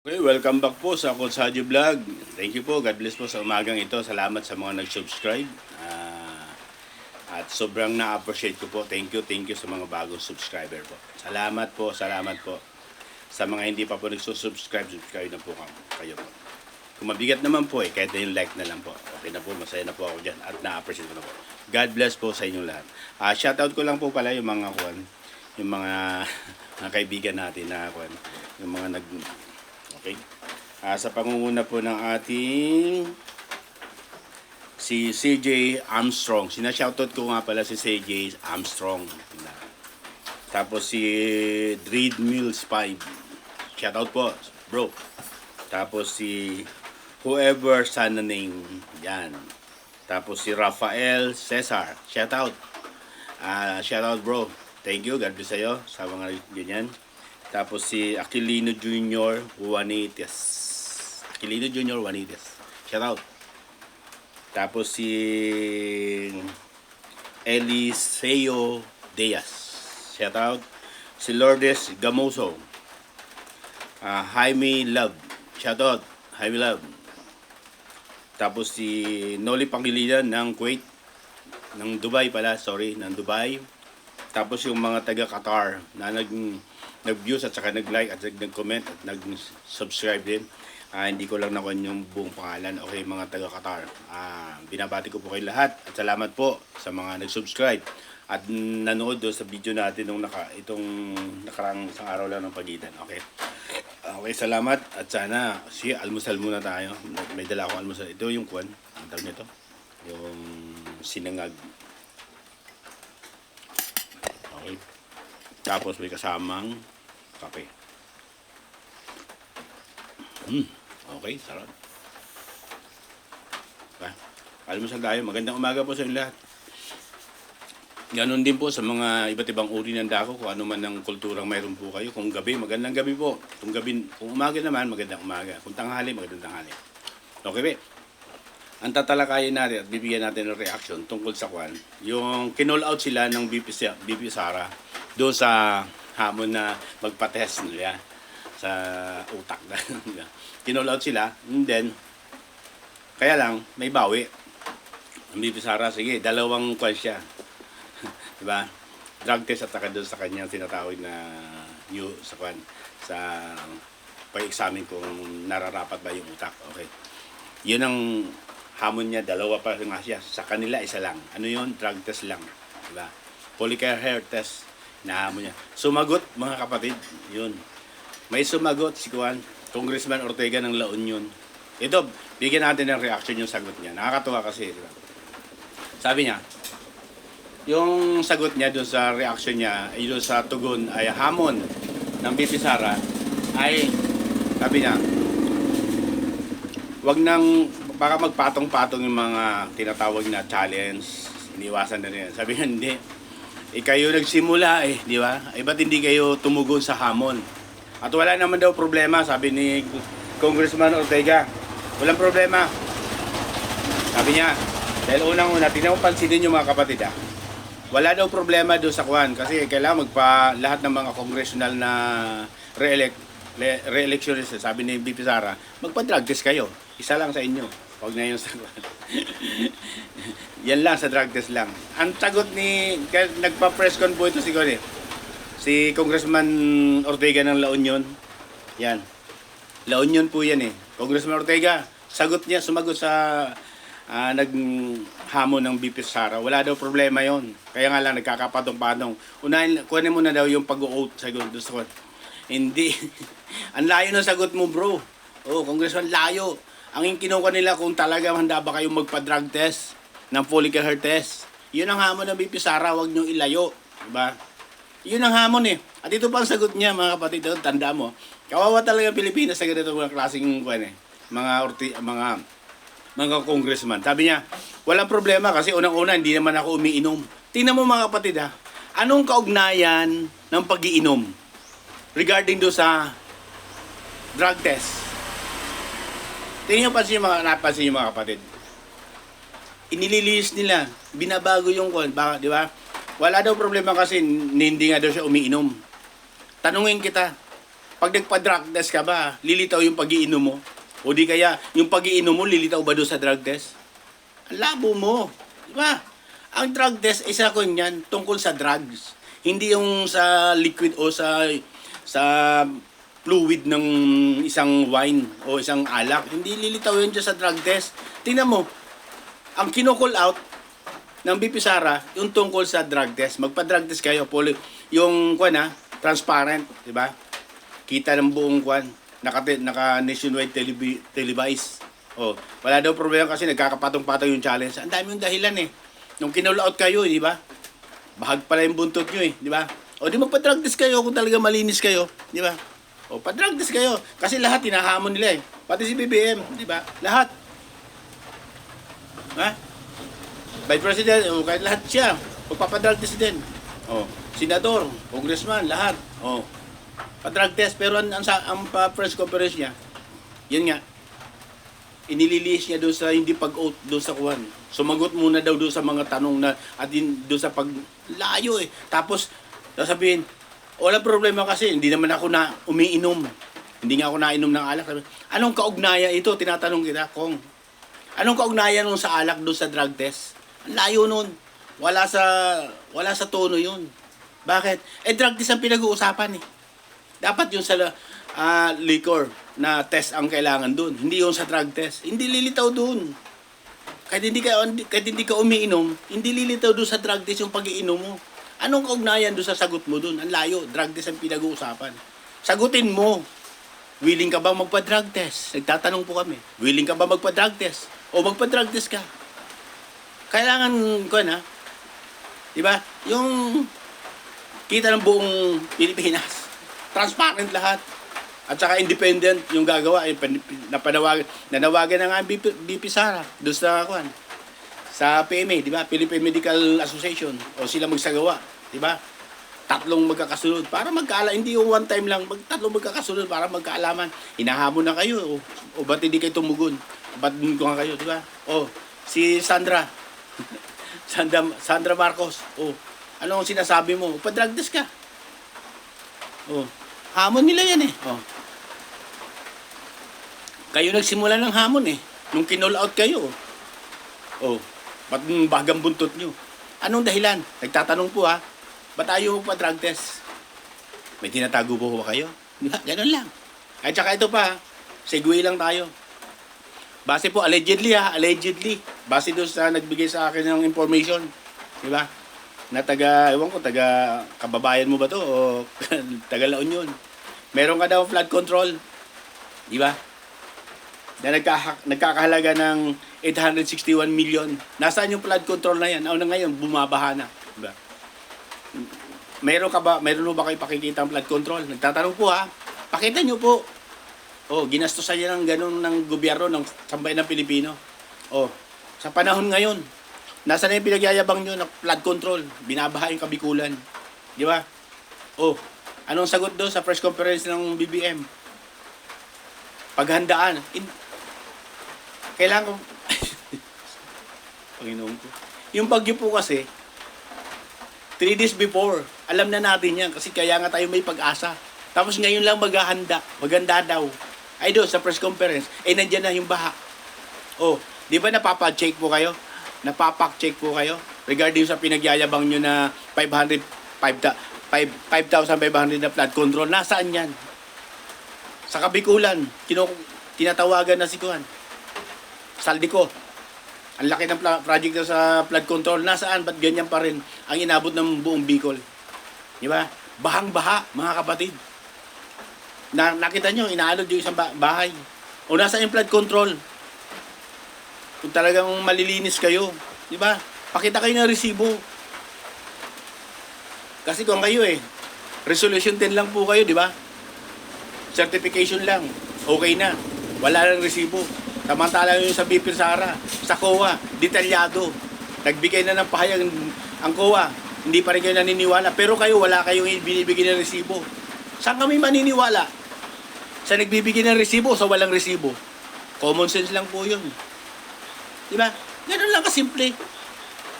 Okay, welcome back po sa Coach Haji Vlog. Thank you po. God bless po sa umagang ito. Salamat sa mga nag-subscribe. At sobrang na-appreciate ko po. Thank you sa mga bagong subscriber po. Salamat po. Sa mga hindi pa po nagsusubscribe, subscribe na po kayo po. Kung mabigat naman po kahit na yung like na lang po. Okay na po, masaya na po ako dyan at na-appreciate ko na po. God bless po sa inyong lahat. Shoutout ko lang po pala yung mga mga kaibigan natin na yung mga okay. Sa pangunguna po ng ating si CJ Armstrong. Sinashoutout ko nga pala si CJ Armstrong. Tapos si Dread Mills 5. Shoutout po, bro. Tapos si whoever sana name. Yan. Tapos si Rafael Cesar. Shoutout. Shoutout, bro. Thank you. God bless sa'yo sa mga ganyan. Tapos si Aquilino Jr. Juanites. Aquilino Jr. Juanites. Shout out. Tapos si Eliseo Diaz. Shout out. Si Lourdes Gamoso. Jaime Love. Shout out. Jaime Love. Tapos si Noli Pangilinan ng Kuwait. Ng Dubai pala. Sorry. Ng Dubai. Tapos yung mga taga Qatar na nag-views at saka nag-like at nag-comment at nag-subscribe din. Hindi ko lang nakuha yung buong pangalan. Okay, mga taga Qatar. Binabati ko po kayo lahat at salamat po sa mga nag-subscribe at nanood doon sa video natin nung itong nakarang isang araw lang ng pagitan. Okay. Okay, salamat at sana almusal muna tayo. May dala akong almusal. Ito yung ang tawag nito. Yung sinangag. Okay. Tapos may kasamang kape. Okay, sarap. Almusal tayo. Magandang umaga po sa inyo lahat. Ganon din po sa mga iba't ibang uri ng dako, kung ano man ang kulturang mayroon po kayo. Kung gabi, magandang gabi po. Kung umaga naman, magandang umaga. Kung tanghali, magandang tanghali. Okay, be. Ang tatalakayin natin at bibigyan natin ng reaction tungkol sa yung kinall out sila ng BP Sara doon sa hamon na magpa-test nila sa utak. Kinall out sila, and then kaya lang may bawi ang BP Sara. Sige, dalawang siya. Diba? Drug test at saka doon sa kanyang tinatawag na sa pag-examine kung nararapat ba yung utak. Okay. Yun ang hamon niya, dalawa pa nga siya. Sa kanila, isa lang. Ano yun? Drug test lang. Diba? Polygraph hair test na hamon niya. Sumagot, mga kapatid. Yun. May sumagot si Congressman Ortega ng La Union. Ito, bigyan natin ng reaction yung sagot niya. Nakakatuwa kasi. Diba? Sabi niya, yung sagot niya doon sa reaction niya, doon sa tugon ay hamon ng BP Sara ay, sabi niya, wag nang baka magpatong-patong yung mga tinatawag na challenge, iniwasan na rin. Sabi niya, hindi. Kayo nagsimula di ba? Ba't hindi kayo tumugon sa hamon? At wala naman daw problema, sabi ni Congressman Ortega. Walang problema. Sabi niya, dahil unang-una, tingnan mo pansinin yung mga kapatid wala daw problema doon sa kasi kailangan lahat ng mga congressional na re-electionist, sabi ni BP Sara, magpa-drug test kayo. Isa lang sa inyo. Huwag na yung sagot. Yan lang, sa drug test lang. Ang sagot nagpa-press con po ito si Congressman Ortega ng La Union. Yan. La Union po yan Congressman Ortega, sumagot sa naghamon ng BP Sara. Wala daw problema yon. Kaya nga lang nagkakapatong-patong. Kunin mo na daw yung pag-o-oath sa gusto. Hindi. Ang layo ng sagot mo, bro. Congressman, layo. Ang kinuha nila kung talaga handa ba kayong magpa-drug test ng follicular hair test. Yun ang hamon ng BP Sara, wag nyo ilayo. Diba? Yun ang hamon At ito pa ang sagot niya, mga kapatid. Tanda mo. Kawawa talaga Pilipinas sa ganito mga klaseng mga congressman. Sabi niya, walang problema kasi unang-una hindi naman ako umiinom. Tingnan mo mga kapatid anong kaugnayan ng pag-iinom regarding do sa drug test? Tingnan napansin yung mga kapatid. Inililis nila, binabago yung di ba? Wala daw problema kasi hindi nga daw siya umiinom. Tanungin kita, Pag nagpa-drug test ka ba, lilitaw yung pag-iinom mo? O di kaya, yung pag-iinom mo, lilitaw ba doon sa drug test? Ang labo mo. Di ba? Ang drug test, isa ko niyan, tungkol sa drugs. Hindi yung sa liquid o sa fluid ng isang wine o isang alak. Hindi lilitaw yun dyan sa drug test. Tingnan mo, ang kino-call out ng BP Sara, yung tungkol sa drug test. Magpa-drug test kayo. Yung transparent, di ba? Kita ng buong naka nationwide televised. Oh, wala daw problema kasi nagkakapatong-patong yung challenge. Ang dami yung dahilan eh. Nung kinall out kayo, di ba? Bahag pala yung buntot nyo eh, di ba? O di magpa-drug test kayo kung talaga malinis kayo, di ba? O pa-drug test kayo. Kasi lahat hinahamon nila eh. Pati si BBM, di ba? Lahat. Ha? Vice President, o kahit lahat siya. Magpapadrug test din. O, senador, congressman, lahat. O, pa-drug test. Pero ang press conference niya, yun nga, inililiis niya doon sa hindi pag-oath doon sa kuwan. Sumagot muna daw doon sa mga tanong na at doon sa paglayo eh. Tapos sasabihin, walang problema kasi hindi naman ako na umiinom. Hindi nga ako nainom ng alak. Sabi, anong kaugnayan ito? Tinatanong kita, Kong. Anong kaugnayan nung sa alak doon sa drug test? Ang layo nun. Wala sa tono yun. Bakit? Drug test ang pinag-uusapan eh. Dapat yung sa liquor na test ang kailangan dun. Hindi yung sa drug test. Hindi lilitaw dun. Kahit hindi ka umiinom, hindi lilitaw dun sa drug test yung pag-iinom mo. Anong kaugnayan dun sa sagot mo dun? Ang layo. Drug test ang pinag-uusapan. Sagutin mo. Willing ka ba magpa-drug test? Nagtatanong po kami. Willing ka ba magpa-drug test? O magpa-drug test ka? Kailangan ko na. Diba? Yung kita ng buong Pilipinas. Transparent lahat. At saka independent yung gagawa. Nanawagan na nga ang BP Sara doon sa PMA, di ba? Philippine Medical Association. O sila magsagawa, di ba? Tatlong magkakasunod para hindi yung one time lang, tatlong magkakasunod para magkaalaman. Hinahamon na kayo o ba't hindi kayo tumugon? Ba't ko nga kayo, di ba? O si Sandra Marcos. O ano ang sinasabi mo? Pa-drug test ka. O hamon nila yan eh. O kayo nagsimula ng hamon eh. Nung kinall out kayo. O ba't bagang buntot nyo? Anong dahilan? Nagtatanong po ha. Ba't ayaw mo pa drug test? May tinatago po ba kayo? Ganun lang. At saka ito pa, segue lang tayo. Base po, allegedly. Base doon sa nagbigay sa akin ng information. Di ba? Na ewan ko, kababayan mo ba to? O taga La Union. Meron ka daw flood control. Di ba? Na nagkakahalaga ng 861 million. Nasaan yung flood control na yan? Ano na ngayon? Bumabaha na. Diba? Meron mo ba kayo pakikita ang flood control? Nagtatanong po ha. Pakita nyo po. Ginastosan niya ng ganun ng gobyerno ng sambayan ng Pilipino. Sa panahon ngayon, nasa na yung pinagyayabang nyo na flood control? Binabaha yung Kabikulan. Di ba? Anong sagot doon sa press conference ng BBM? Paghandaan. Kailangan ko Panginoon ko. Yung bagyo po kasi 3 days before, alam na natin yan kasi kaya nga tayo may pag-asa. Tapos ngayon lang maganda daw. Ay doon sa press conference, nandiyan na yung baha. Di ba napapacheck po kayo? Napapak-check po kayo regarding sa pinagyayabang nyo na 5,500 na flood control. Nasaan yan? Sa Kabikulan, tinatawagan na si Kuan. Saldico. Ang laki ng project na sa flood control. Nasaan? Ba't ganyan pa rin ang inabot ng buong Bicol? Di ba? Bahang-baha, mga kapatid. Nakita nyo, inaalod yung isang bahay. O nasaan yung flood control? Kung talagang malilinis kayo. Di ba? Pakita kayo ng resibo. Kasi kung kayo resolution 10 lang po kayo, di ba? Certification lang. Okay na. Wala nang resibo. Samantala yun sa BP Sara, sa COA, detalyado. Nagbigay na ng pahayag ang COA. Hindi pa rin kayo naniniwala. Pero kayo, wala kayong binibigay ng resibo. Saan kami maniniwala? Sa nagbibigay ng resibo o sa walang resibo? Common sense lang po yun. Diba? Ganun lang kasimple.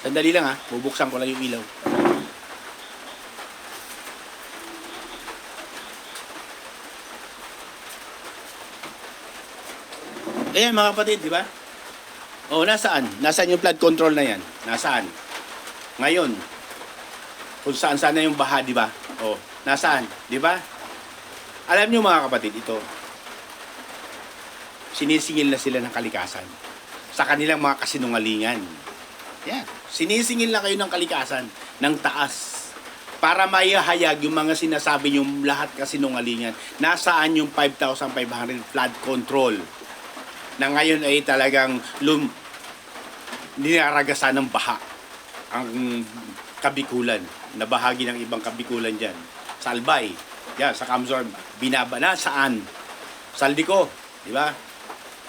Sandali lang bubuksan ko lang yung ilaw. Ayan mga kapatid, di ba? O, nasaan? Nasaan yung flood control na yan? Nasaan? Ngayon, kung saan sana yung baha, di ba? O, nasaan? Di ba? Alam niyo mga kapatid, ito, sinisingil na sila ng kalikasan sa kanilang mga kasinungalingan. Yan. Sinisingil na kayo ng kalikasan ng taas para maihayag yung mga sinasabi yung lahat kasinungalingan. Nasaan yung 5,500 flood control na ngayon ay talagang ninaragasan ng baha ang Kabikulan, na bahagi ng ibang Kabikulan dyan. Sa Albay, yan, sa Kamsor, binaba na saan? Saldico, di ba?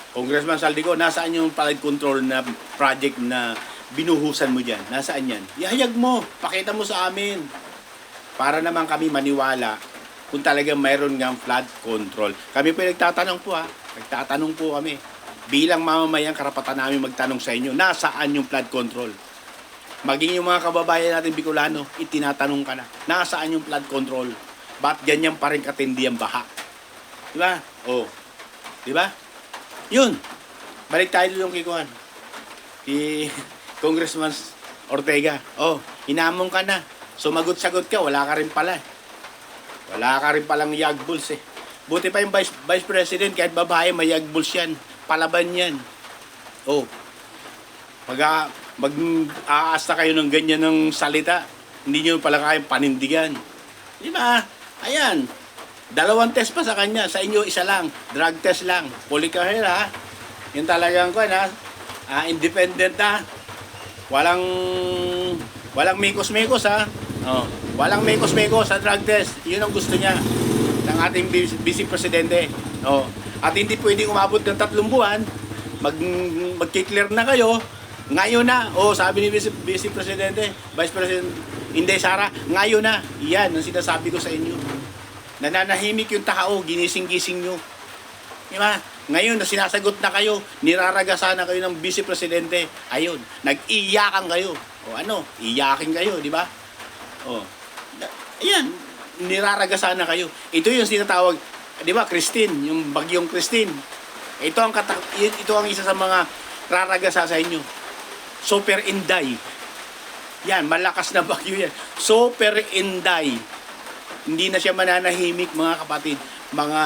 Congressman Saldico, nasaan yung flood control na project na binuhusan mo dyan? Nasaan yan? Ihayag mo, pakita mo sa amin. Para naman kami maniwala kung talagang mayroon ng flood control. Kami po nagtatanong po Nagtatanong po kami. Bilang mamamayan, karapatan namin magtanong sa inyo, nasaan yung flood control? Maging yung mga kababayan natin Bicolano, itinatanong ka na, nasaan yung flood control? Ba't ganyan pa rin katindi ang baha? Diba? O. Diba? Yun. Balik tayo yung kikuhan. Si Congressman Ortega. O, hinamon ka na. Sumagot-sagot ka, wala ka rin pala. Wala ka rin palang yagbuls eh. Buti pa yung Vice President, kahit babae, may yagbuls yan. Palaban yan. O. Mag-aasta kayo ng ganyan ng salita, hindi nyo pala kayang panindigan. Di ba? Ayan. 2 test pa sa kanya. Sa inyo, 1 lang. Drug test lang. Polycarher, ha? Yung talagang ko, independent, ha? Walang mikos-mikos, ha? Oh. Walang mikos-mikos sa drug test. Yun ang gusto niya ng ating Vice Presidente. Oh. At hindi pwedeng umabot ng 3 buwan. Magkiklear na kayo. Ngayon na, sabi ni Vice Presidente, Vice President Inday Sara, ngayon na. Yan ang sinasabi ko sa inyo. Nananahimik yung tao, ginising-gising nyo. Diba? Ngayon na sinasagot na kayo, niraragasan na kayo ng Vice Presidente. Ayun, nag-iyakan kayo. Iyakin kayo, di ba? Ayan, niraragasan na kayo. Ito yung sinatawag, di ba, Christine, yung bagyong Christine. Ito ang isa sa mga raragasa sa inyo. Super Inday. Yan, malakas na bagyo yan. Super Inday. Hindi na siya mananahimik, mga kapatid. Mga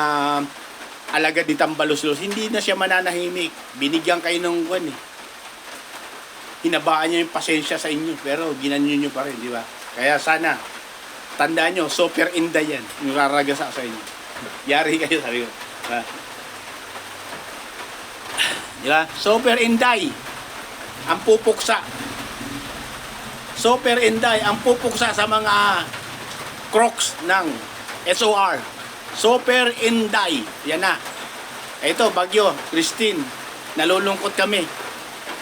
alagad ni Tambaluslos, hindi na siya mananahimik. Binigyan kayo ng hinabaan niya yung pasensya sa inyo, pero ginanyo nyo pa rin, di ba? Kaya sana, tandaan nyo, Super Inday yan. Yung raragasa sa inyo. Yari kayo, sabi ko. Di ba? Super Inday. Ang pupuksa. Super Inday. Ang pupuksa sa mga crocs ng SOR. Super Inday. Yan na. Ito, bagyo. Christine. Nalulungkot kami.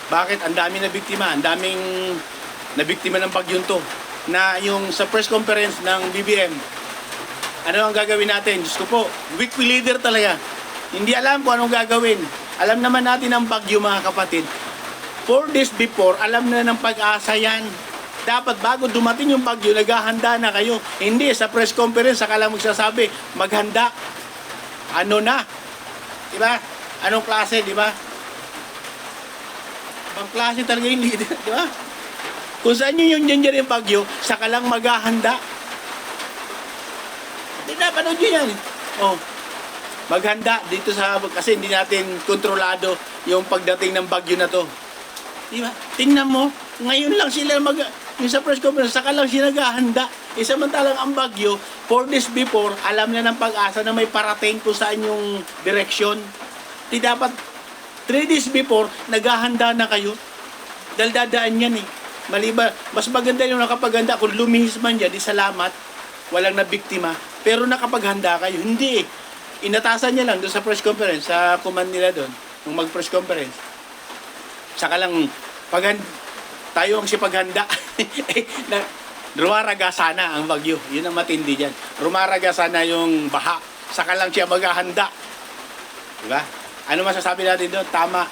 Bakit? Ang dami na biktima. Ang daming nabiktima ng bagyong to. Na yung sa press conference ng BBM, ano ang gagawin natin? Diyos ko po, weak leader talaga. Hindi alam kung anong gagawin. Alam naman natin ang bagyo, mga kapatid. 4 days before, alam na ng Pag-asa yan. Dapat bago dumating yung bagyo, naghahanda na kayo. Hindi, sa press conference, saka lang magsasabi, maghanda. Ano na? Diba? Anong klase, diba? Ibang klase talaga yung leader, diba? Kung saan yun yung bagyo, saka lang maghahanda. Hindi na, panood nyo yan. Maghanda dito kasi hindi natin kontrolado yung pagdating ng bagyo na to. Diba? Tingnan mo, ngayon lang sila yung sa press conference, saka lang sila naghahanda. Samantalang ang bagyo, 4 days before, alam na ng Pag-asa na may parating kung saan yung direksyon. Di dapat 3 days before, naghahanda na kayo. Dahil dadaan yan Maliba, mas maganda yung nakapaghanda. Kung lumihis man dyan, di salamat, walang nabiktima. Pero nakapaghanda kayo. Hindi Inatasan niya lang doon sa press conference, sa command nila doon, nung mag-press conference. Saka lang, tayo ang sipaghanda. Rumaraga sana ang bagyo. Yun ang matindi dyan. Rumaraga sana yung baha. Saka lang siya maghahanda. Diba? Ano masasabi natin doon? Tama.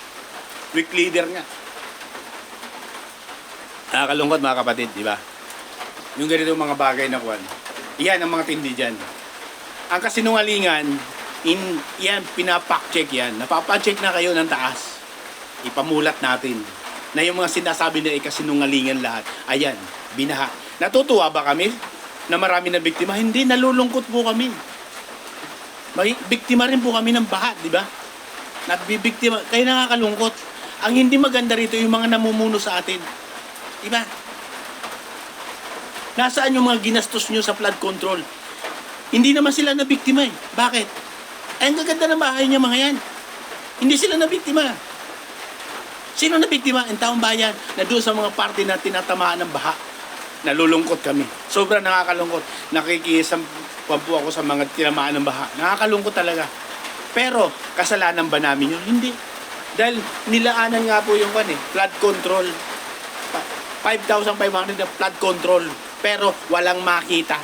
Weak leader nga. Nakakalungkot mga kapatid, diba? Yung ganito mga bagay na kuwan. Iyan ang mga tindi dyan. Ang kasinungalingan, Yan, pinapack-check yan. Napapacheck na kayo ng taas. Ipamulat natin na yung mga sinasabi na kasinungalingan lahat. Ayan, binaha. Natutuwa ba kami na marami na biktima? Hindi, nalulungkot po kami. Biktima rin po kami ng baha, di ba? Nagbibiktima, kaya nakakalungkot. Ang hindi maganda rito yung mga namumuno sa atin. Di ba? Nasaan yung mga ginastos nyo sa flood control? Hindi naman sila na biktima eh. Bakit? Ay, ang gaganda ng bahay niya mga yan. Hindi sila na biktima. Sino na biktima? Ang taong bayan na doon sa mga party na tinatamaan ng baha. Nalulungkot kami. Sobrang nakakalungkot. Nakikisampuan po ako sa mga tinamaan ng baha. Nakakalungkot talaga. Pero, kasalanan ba namin yun? Hindi. Dahil nilaanan nga po yung flood control. 5,500 na flood control. Pero, walang makita.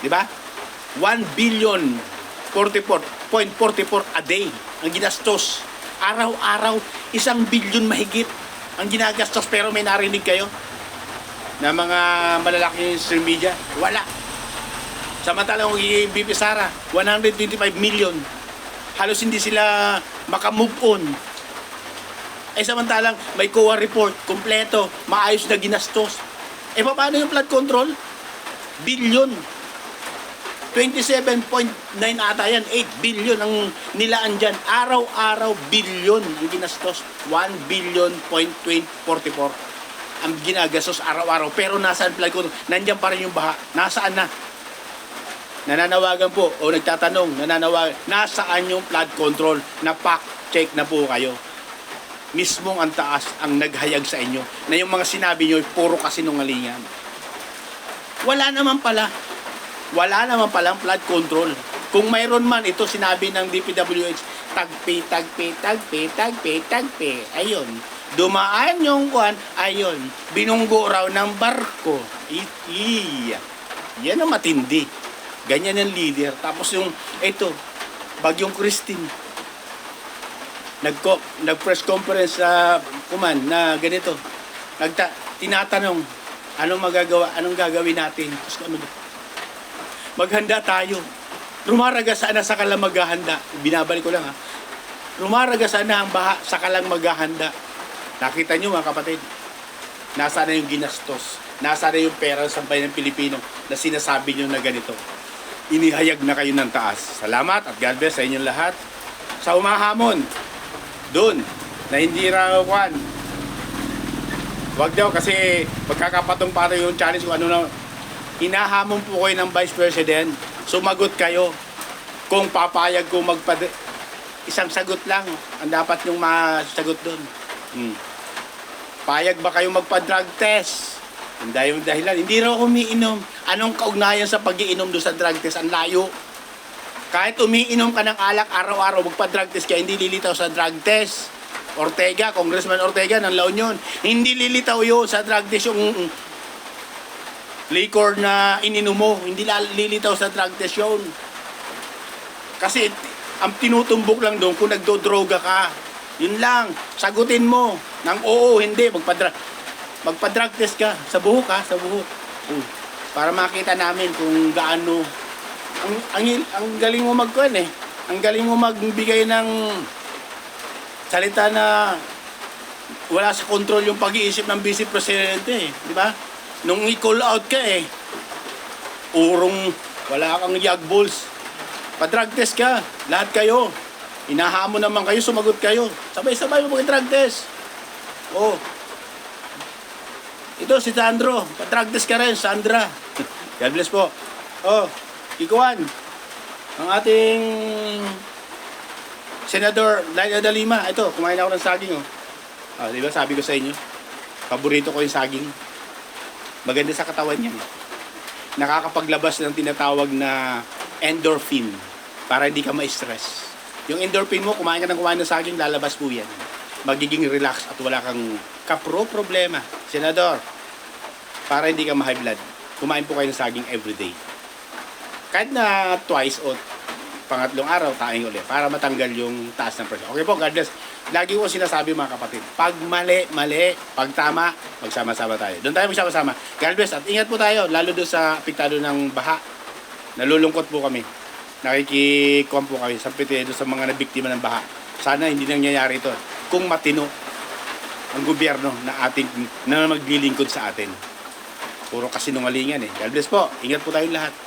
Di ba? 1 billion 44.44 a day ang ginastos. Araw-araw, 1 billion mahigit ang ginagastos. Pero may narinig kayo na mga malalaking stream media? Wala. Samantalang yung BP Sara, 125 million. Halos hindi sila makamove on. Eh samantalang may COA report, kompleto, maayos na ginastos. Eh paano yung flood control? Billion. 27.9 ata yan, 8 billion ang nilaan dyan. Araw-araw, billion ang ginastos. 1 billion point 44 ang ginagastos araw-araw. Pero nasaan flood control? Nandiyan pa rin yung baha. Nasaan na? Nananawagan po o nagtatanong, nasaan yung flood control? Napak-check na po kayo. Mismong ang taas ang naghayag sa inyo na yung mga sinabi nyo puro kasinungalingan. Wala naman palang flood control. Kung mayroon man, ito sinabi ng DPWH, tagpi. Ayun. Dumaan yung ayun. Binunggo raw ng barko. Yan ang matindi. Ganyan ang leader. Tapos yung, ito, Bagyong Christine. Nag-press conference sa na ganito. Tinatanong, anong gagawin natin? Maghanda tayo. Rumaraga sana sa kalang maghahanda. Binabalik ko lang ha. Rumaraga sana ang baha sa kalang maghahanda. Nakita nyo mga kapatid, nasa na yung ginastos. Nasa na yung pera sa bayan ng Pilipino na sinasabi nyo na ganito. Inihayag na kayo ng taas. Salamat at God bless sa inyong lahat. Sa umahamon, doon, na hindi raw wag daw kasi magkakapatong-patong yung challenge kung ano na. Hinahamon po kayo ng Vice President. Sumagot kayo. Kung papayag ko isang sagot lang ang dapat yung masagot doon. Payag ba kayo magpa-drug test? Hindi yung dahilan. Hindi raw umiinom. Anong kaugnayan sa pag-iinom doon sa drug test? Ang layo. Kahit umiinom ka ng alak araw-araw, magpa-drug test kaya hindi lilitaw sa drug test. Ortega, Congressman Ortega ng La Union, hindi lilitaw yun sa drug test yung liquor na ininom mo. Hindi lilitaw sa drug test yun. Kasi ang tinutumbok lang doon kung nagdodroga ka. Yun lang. Sagutin mo ng oo, hindi. Magpa-drug test ka. Sa buhok ha, sa buhok. Para makita namin kung gaano ang galing mo ang galing mo magbigay ng salita na wala sa control yung pag-iisip ng Vice Presidente, di ba? Nung i-call out ka urong wala kang yagballs. Pa-drug test ka, lahat kayo. Inahamon naman kayo, sumagot kayo. Sabay-sabay mo mag-drug test. Ito si Sandro, pa-drug test ka rin, Sandra. God bless po. Ikuan, ang ating Senador Laila de Lima. Ito, kumain ako ng saging. Di ba sabi ko sa inyo, paborito ko yung saging. Maganda sa katawan niya. Nakakapaglabas ng tinatawag na endorphin para hindi ka ma-stress. Yung endorphin mo, kumain ng saging, lalabas po yan. Magiging relax at wala kang problema. Senador, para hindi ka ma-high blood, kumain po kayo ng saging everyday. Kahit na twice o pangatlong araw, taing ulit para matanggal yung taas ng pressure. Okay po, God bless. Lagi ko sinasabi mga kapatid, pag mali, pag tama, magsama-sama tayo. Doon tayo magsama-sama. God bless at ingat po tayo, lalo doon sa apektado ng baha. Nalulungkot po kami. nakikikuhan po kami sa petedo sa mga nabiktima ng baha. Sana hindi nangyayari ito. Kung matino ang gobyerno na maglilingkod sa atin. Puro kasinungalingan eh. God bless po. Ingat po tayong lahat.